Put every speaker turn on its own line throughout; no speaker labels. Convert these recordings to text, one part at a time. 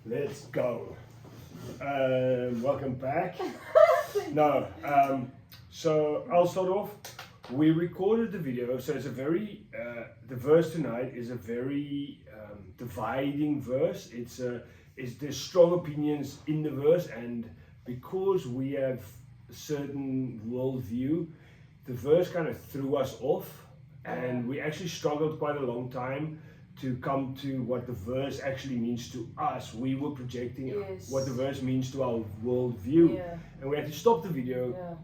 Let's go. Welcome back. So I'll start off. We recorded the video, so it's a very, the verse tonight is a very dividing verse. There's strong opinions in the verse, and because we have a certain worldview, the verse kind of threw us off, and we actually struggled quite a long time to come to what the verse actually means to us. We were projecting what the verse means to our worldview, and we had to stop the video,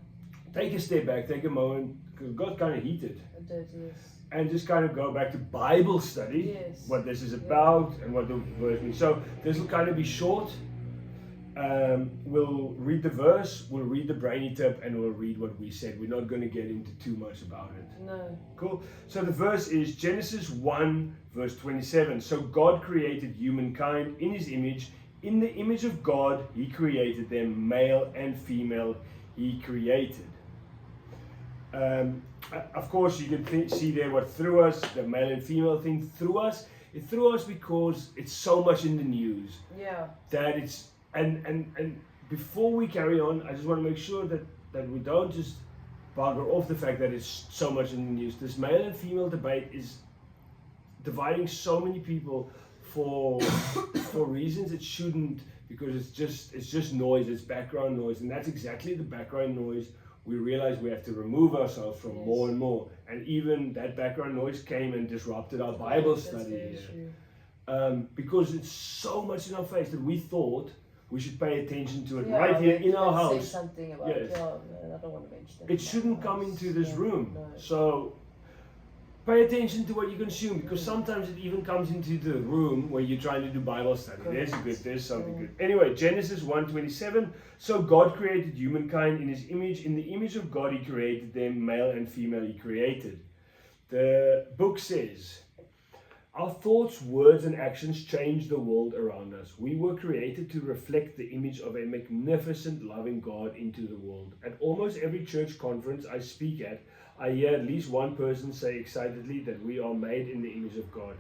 take a step back, take a moment, because it got kind of heated.
It did, yes.
And just kind of go back to Bible study, what this is about and what the verse means. So this will kind of be short. We'll read the verse, we'll read the brainy tip, and we'll read what we said. We're not going to get into too much about it.
No.
Cool. So the verse is Genesis 1 verse 27. So God created humankind in his image. In the image of God, he created them, male and female, he created. Of course, you can see there what threw us, the male and female thing threw us. It threw us because it's so much in the news.
Yeah.
That it's, and before we carry on, I just want to make sure that we don't just bugger off the fact that it's so much in the news. This male and female debate is dividing so many people for reasons it shouldn't, because it's just noise, it's background noise, and that's exactly the background noise we realize we have to remove ourselves from more and more. And even that background noise came and disrupted our Bible study here. Because it's so much in our face that we thought we should pay attention to it right here in our house.
Say something about it. Yeah, no, I don't want to mention it.
It shouldn't come into this room.
No.
So pay attention to what you consume, because sometimes it even comes into the room where you're trying to do Bible study. There's something good. Anyway, Genesis 1:27. So God created humankind in his image. In the image of God, he created them, male and female, he created. The book says, our thoughts, words, and actions change the world around us. We were created to reflect the image of a magnificent, loving God into the world. At almost every church conference I speak at, I hear at least one person say excitedly that we are made in the image of God.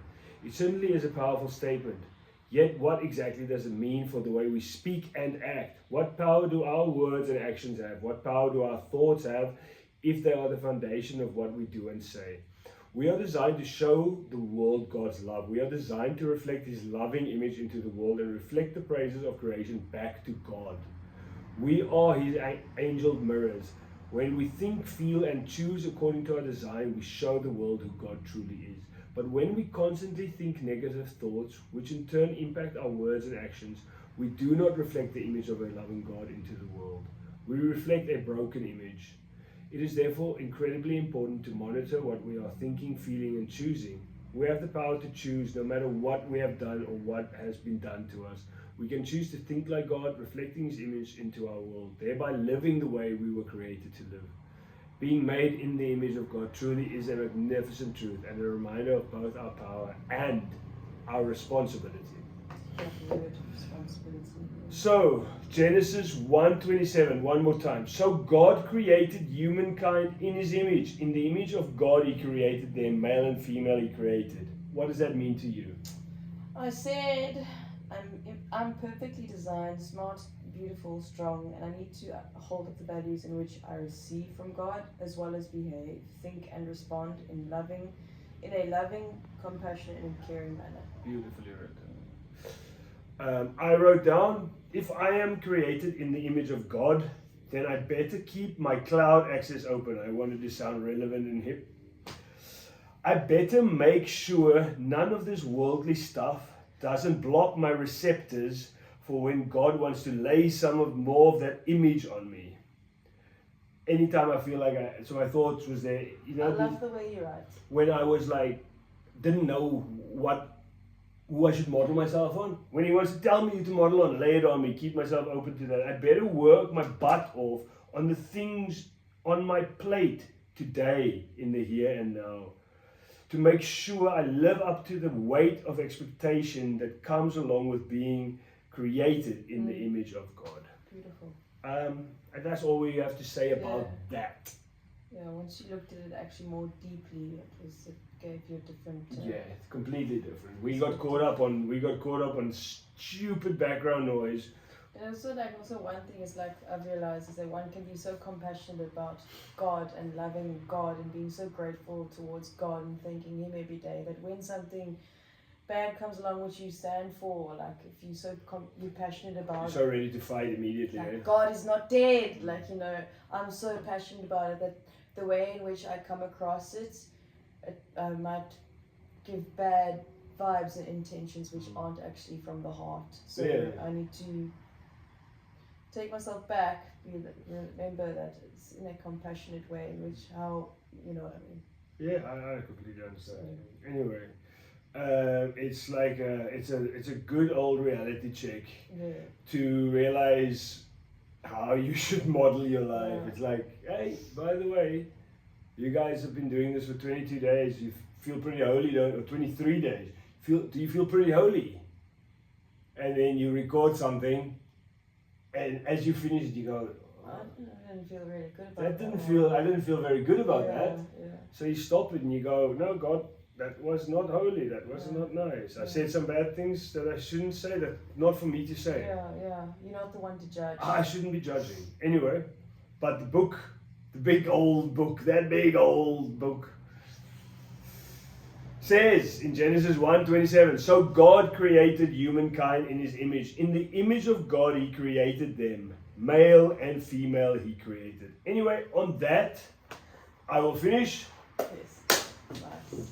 It certainly is a powerful statement. Yet what exactly does it mean for the way we speak and act? What power do our words and actions have? What power do our thoughts have if they are the foundation of what we do and say? We are designed to show the world God's love. We are designed to reflect his loving image into the world and reflect the praises of creation back to God. We are his angel mirrors. When we think, feel, and choose according to our design, we show the world who God truly is. But when we constantly think negative thoughts, which in turn impact our words and actions, we do not reflect the image of a loving God into the world. We reflect a broken image. It is therefore incredibly important to monitor what we are thinking, feeling, and choosing. We have the power to choose no matter what we have done or what has been done to us. We can choose to think like God, reflecting his image into our world, thereby living the way we were created to live. Being made in the image of God truly is a magnificent truth and a reminder of both our power and our responsibility. So, Genesis 1:27, one more time. So God created humankind in his image. In the image of God he created them, male and female he created. What does that mean to you?
I said, I'm perfectly designed, smart, beautiful, strong, and I need to hold up the values in which I receive from God, as well as behave, think, and respond in a loving, compassionate, and caring manner.
Beautifully written. I wrote down, if I am created in the image of God, then I better keep my cloud access open. I wanted to sound relevant and hip. I better make sure none of this worldly stuff doesn't block my receptors for when God wants to lay more of that image on me. Anytime I feel like so my thoughts was there,
I love the way you write.
When I was like, didn't know who I should model myself on. When he wants to tell me to model on, lay it on me, keep myself open to that. I better work my butt off on the things on my plate today in the here and now, to make sure I live up to the weight of expectation that comes along with being created in the image of God.
Beautiful.
And that's all we have to say about that.
Yeah, once you looked at it actually more deeply, it gave you a different.
Yeah, it's completely different. We got caught up on stupid background noise.
And also one thing is like I've realized is that one can be so compassionate about God and loving God and being so grateful towards God and thanking Him every day that when something bad comes along which you stand for, like if you're you're passionate about
You're so ready to fight immediately.
like
Eh?
God is not dead, like I'm so passionate about it that the way in which I come across it might give bad vibes and intentions which aren't actually from the heart. So I need to take myself back, remember that it's in a compassionate way in which how you know what I mean.
Yeah, I completely understand. Anyway, it's like it's a good old reality check to realize how you should model your life. It's like, hey, by the way, you guys have been doing this for 22 days. You feel pretty holy, don't? Or 23 days. Do you feel pretty holy? And then you record something, and as you finish it, you go,
I didn't feel really good about
that. I didn't feel very good about that.
Yeah.
So you stop it and you go, no, God, that was not holy. That was not nice. I said some bad things that I shouldn't say. That not for me to say.
Yeah. You're not the one to judge.
I shouldn't be judging. Anyway, but the book, the big old book, that big old book, says in Genesis 1:27, so God created humankind in His image. In the image of God He created them. Male and female He created. Anyway, on that, I will finish.
Yes. Nice.